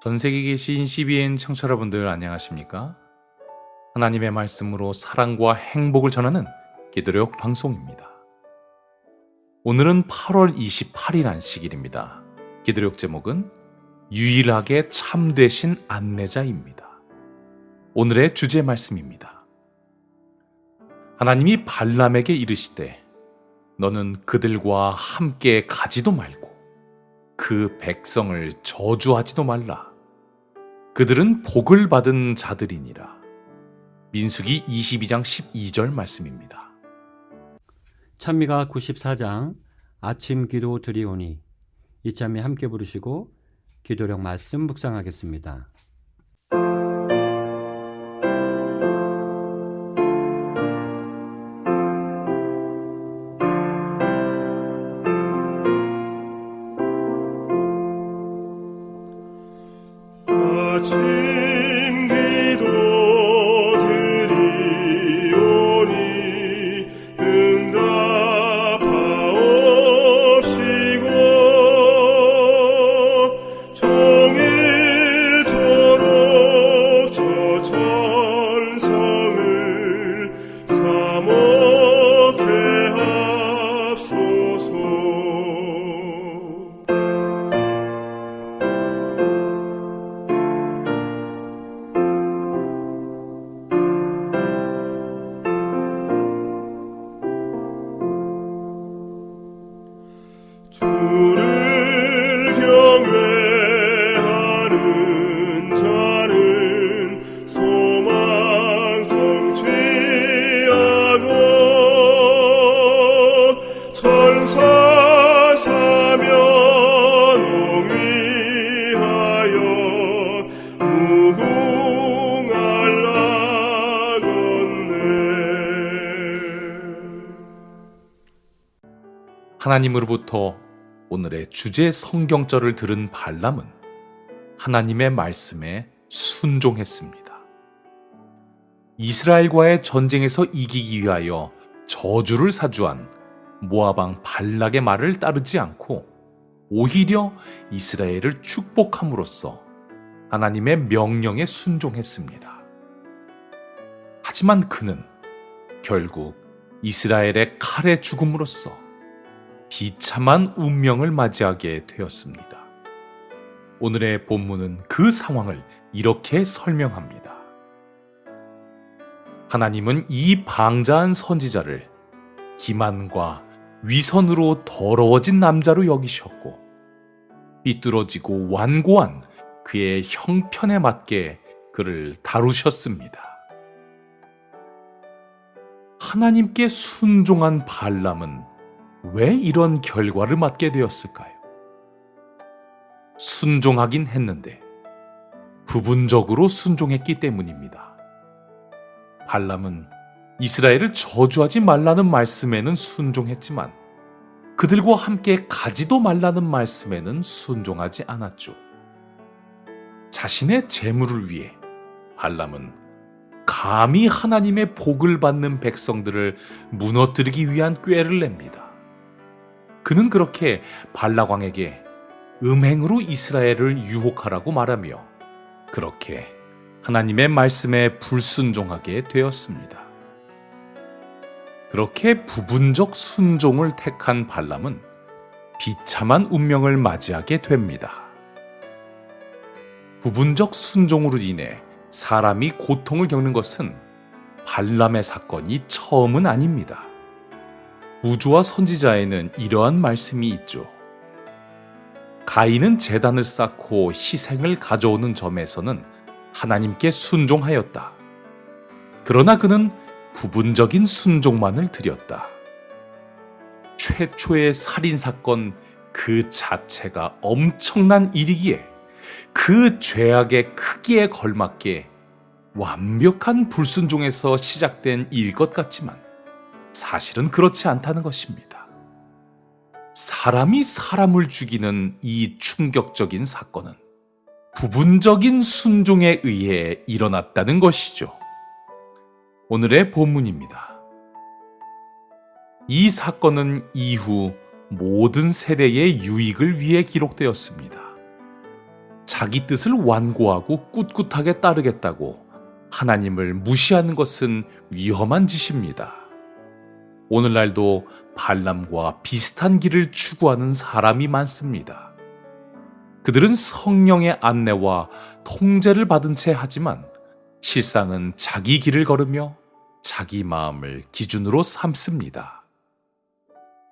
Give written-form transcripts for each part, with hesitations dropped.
전 세계에 계신 CBN 청취자 여러분들 안녕하십니까? 하나님의 말씀으로 사랑과 행복을 전하는 기도력 방송입니다. 오늘은 8월 28일 안식일입니다. 기도력 제목은 유일하게 참되신 안내자입니다. 오늘의 주제 말씀입니다. 하나님이 발람에게 이르시되 너는 그들과 함께 가지도 말고 그 백성을 저주하지도 말라. 그들은 복을 받은 자들이니라. 민수기 22장 12절 말씀입니다. 찬미가 94장 아침 기도 드리오니 이 찬미 함께 부르시고 기도력 말씀 묵상하겠습니다. 아침 기도 드리오니 응답하옵시고 종일토록 저 천성을 사목해 합소서. 주를 경외하는 자는 소망 성취하고 천사 사면 옹위하여 무궁할 나걷네. 하나님으로부터 오늘의 주제 성경절을 들은 발람은 하나님의 말씀에 순종했습니다. 이스라엘과의 전쟁에서 이기기 위하여 저주를 사주한 모압왕 발락의 말을 따르지 않고 오히려 이스라엘을 축복함으로써 하나님의 명령에 순종했습니다. 하지만 그는 결국 이스라엘의 칼에 죽음으로써 비참한 운명을 맞이하게 되었습니다. 오늘의 본문은 그 상황을 이렇게 설명합니다. 하나님은 이 방자한 선지자를 기만과 위선으로 더러워진 남자로 여기셨고 삐뚤어지고 완고한 그의 형편에 맞게 그를 다루셨습니다. 하나님께 순종한 발람은 왜 이런 결과를 맞게 되었을까요? 순종하긴 했는데 부분적으로 순종했기 때문입니다. 발람은 이스라엘을 저주하지 말라는 말씀에는 순종했지만 그들과 함께 가지도 말라는 말씀에는 순종하지 않았죠. 자신의 재물을 위해 발람은 감히 하나님의 복을 받는 백성들을 무너뜨리기 위한 꾀를 냅니다. 그는 그렇게 발락 왕에게 음행으로 이스라엘을 유혹하라고 말하며 그렇게 하나님의 말씀에 불순종하게 되었습니다. 그렇게 부분적 순종을 택한 발람은 비참한 운명을 맞이하게 됩니다. 부분적 순종으로 인해 사람이 고통을 겪는 것은 발람의 사건이 처음은 아닙니다. 우주와 선지자에는 이러한 말씀이 있죠. 가인은 제단을 쌓고 희생을 가져오는 점에서는 하나님께 순종하였다. 그러나 그는 부분적인 순종만을 드렸다. 최초의 살인사건 그 자체가 엄청난 일이기에 그 죄악의 크기에 걸맞게 완벽한 불순종에서 시작된 일 것 같지만 사실은 그렇지 않다는 것입니다. 사람이 사람을 죽이는 이 충격적인 사건은 부분적인 순종에 의해 일어났다는 것이죠. 오늘의 본문입니다. 이 사건은 이후 모든 세대의 유익을 위해 기록되었습니다. 자기 뜻을 완고하고 꿋꿋하게 따르겠다고 하나님을 무시하는 것은 위험한 짓입니다. 오늘날도 발람과 비슷한 길을 추구하는 사람이 많습니다. 그들은 성령의 안내와 통제를 받은 채 하지만 실상은 자기 길을 걸으며 자기 마음을 기준으로 삼습니다.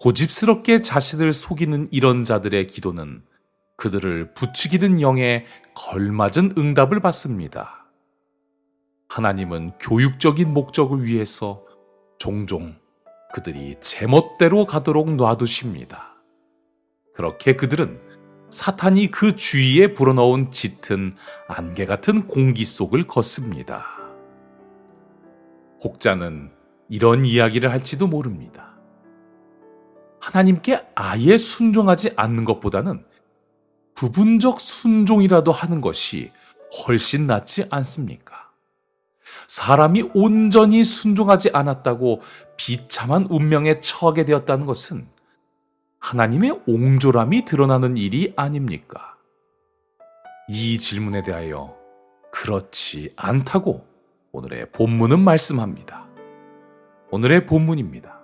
고집스럽게 자신을 속이는 이런 자들의 기도는 그들을 부추기는 영에 걸맞은 응답을 받습니다. 하나님은 교육적인 목적을 위해서 종종 그들이 제멋대로 가도록 놔두십니다. 그렇게 그들은 사탄이 그 주위에 불어넣은 짙은 안개 같은 공기 속을 걷습니다. 혹자는 이런 이야기를 할지도 모릅니다. 하나님께 아예 순종하지 않는 것보다는 부분적 순종이라도 하는 것이 훨씬 낫지 않습니까? 사람이 온전히 순종하지 않았다고 비참한 운명에 처하게 되었다는 것은 하나님의 옹졸함이 드러나는 일이 아닙니까? 이 질문에 대하여 그렇지 않다고 오늘의 본문은 말씀합니다. 오늘의 본문입니다.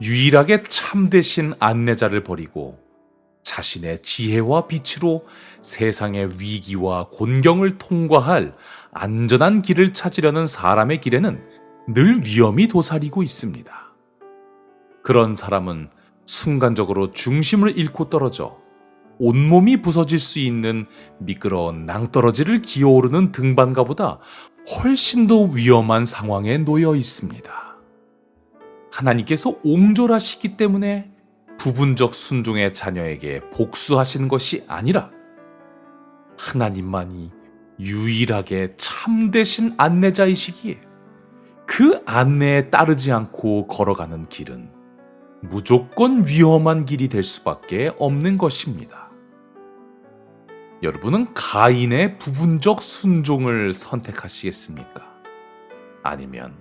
유일하게 참되신 안내자를 버리고 자신의 지혜와 빛으로 세상의 위기와 곤경을 통과할 안전한 길을 찾으려는 사람의 길에는 늘 위험이 도사리고 있습니다. 그런 사람은 순간적으로 중심을 잃고 떨어져 온몸이 부서질 수 있는 미끄러운 낭떠러지를 기어오르는 등반가보다 훨씬 더 위험한 상황에 놓여 있습니다. 하나님께서 옹졸하시기 때문에 부분적 순종의 자녀에게 복수하시는 것이 아니라 하나님만이 유일하게 참되신 안내자이시기에 그 안내에 따르지 않고 걸어가는 길은 무조건 위험한 길이 될 수밖에 없는 것입니다. 여러분은 가인의 부분적 순종을 선택하시겠습니까? 아니면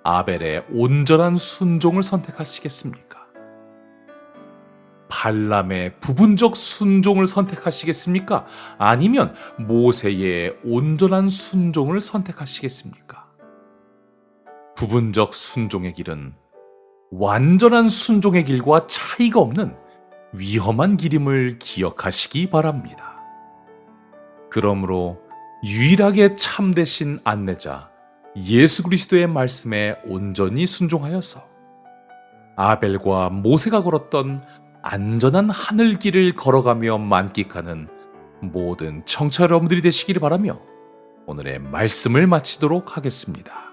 아벨의 온전한 순종을 선택하시겠습니까? 발람의 부분적 순종을 선택하시겠습니까? 아니면 모세의 온전한 순종을 선택하시겠습니까? 부분적 순종의 길은 완전한 순종의 길과 차이가 없는 위험한 길임을 기억하시기 바랍니다. 그러므로 유일하게 참되신 안내자 예수 그리스도의 말씀에 온전히 순종하여서 아벨과 모세가 걸었던 안전한 하늘길을 걸어가며 만끽하는 모든 청취자 여러분들이 되시기를 바라며 오늘의 말씀을 마치도록 하겠습니다.